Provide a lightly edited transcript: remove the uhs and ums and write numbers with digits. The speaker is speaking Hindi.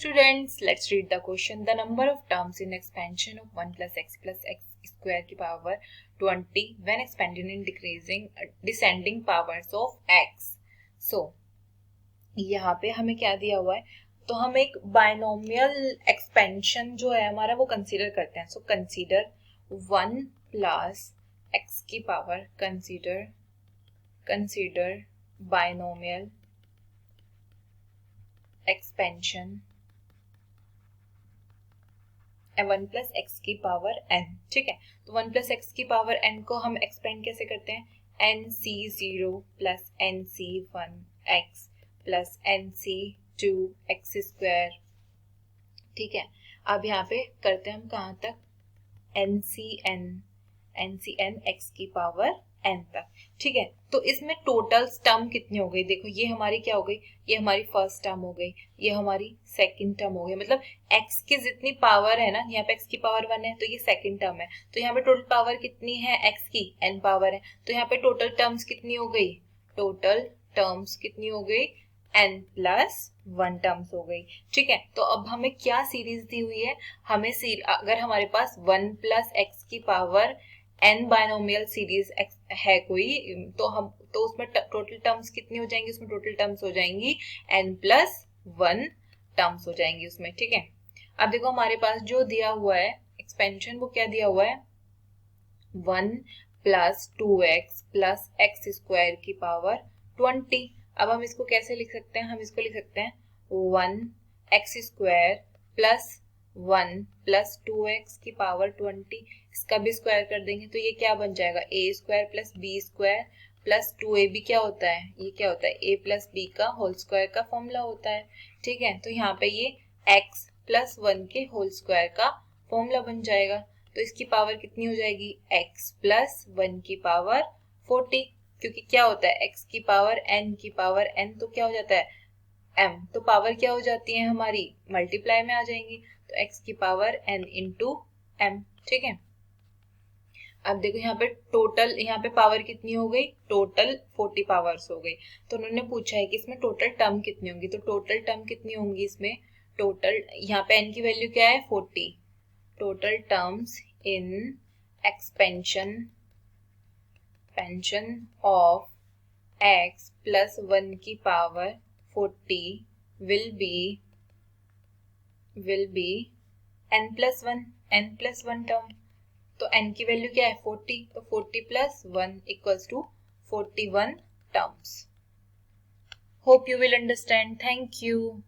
Students, let's read the question. The number of terms in expansion of 1 plus x square की power 20 when expanding in descending powers of x. So, यहाँ पे हमें क्या दिया हुआ है, तो हम एक बायनोमियल एक्सपेंशन जो है हमारा वो कंसीडर करते हैं. सो कंसीडर 1 प्लस x की power, consider binomial expansion 1 plus x की पावर n. ठीक है, तो 1 प्लस एक्स की पावर n को हम एक्सपेंड कैसे करते हैं, nc0 plus nc1 x plus nc2 x square. ठीक है, अब यहाँ पे करते हैं हम कहाँ तक, ncn x की पावर n तक. ठीक है, तो इसमें टोटल टर्म कितनी हो गई, देखो ये हमारी क्या हो गई, ये हमारी फर्स्ट टर्म हो गई, ये हमारी सेकंड टर्म हो गई. मतलब x की जितनी पावर है ना, यहाँ पे x की पावर 1 है तो ये सेकंड टर्म है. तो यहाँ पे टोटल पावर कितनी है x की, n पावर है. तो यहाँ पे टोटल टर्म्स कितनी हो गई, टोटल टर्म्स कितनी हो गई, n प्लस 1 टर्म्स हो गई. ठीक है, तो अब हमें क्या सीरीज दी हुई है, हमें अगर हमारे पास 1 प्लस एक्स की पावर n बायनोमियल सीरीज है कोई, तो उसमें टोटल टर्म्स कितनी हो जाएंगी, उसमें टोटल टर्म्स हो जाएंगी n प्लस 1 टर्म्स हो जाएंगी उसमें. ठीक है, अब देखो हमारे पास जो दिया हुआ है एक्सपेंशन, वो क्या दिया हुआ है, 1 plus 2x plus x square की पावर 20. अब हम इसको कैसे लिख सकते हैं, हम इसको लिख सकते हैं 1 x square plus 1 plus 2x की पावर 20. इसका भी स्क्वायर कर देंगे तो ये क्या बन जाएगा, a square plus b square plus 2ab क्या होता है, ये क्या होता है, a प्लस b का होल स्क्वायर का फॉर्मूला होता है. ठीक है, तो यहाँ पे ये x प्लस 1 के होल स्क्वायर का फॉर्मूला बन जाएगा. तो इसकी पावर कितनी हो जाएगी, x प्लस 1 की पावर 40, क्योंकि क्या होता है x की पावर n की पावर n, तो क्या हो जाता है m, तो पावर क्या हो जाती है हमारी, मल्टीप्लाई में आ जाएंगी. तो x की पावर n इंटू m. ठीक है, अब देखो यहाँ पे टोटल, यहाँ पे पावर कितनी हो गई, टोटल 40 पावर्स हो गई. तो उन्होंने पूछा है कि इसमें टोटल टर्म कितनी होंगी, तो टोटल टर्म कितनी होंगी इसमें, टोटल यहाँ पे n की वैल्यू क्या है 40. Total terms in expansion of x plus 1 की power 40 will be n plus 1 term. तो n की वैल्यू क्या है 40, तो 40 plus 1 equals to 41 terms. Hope you will understand. Thank you.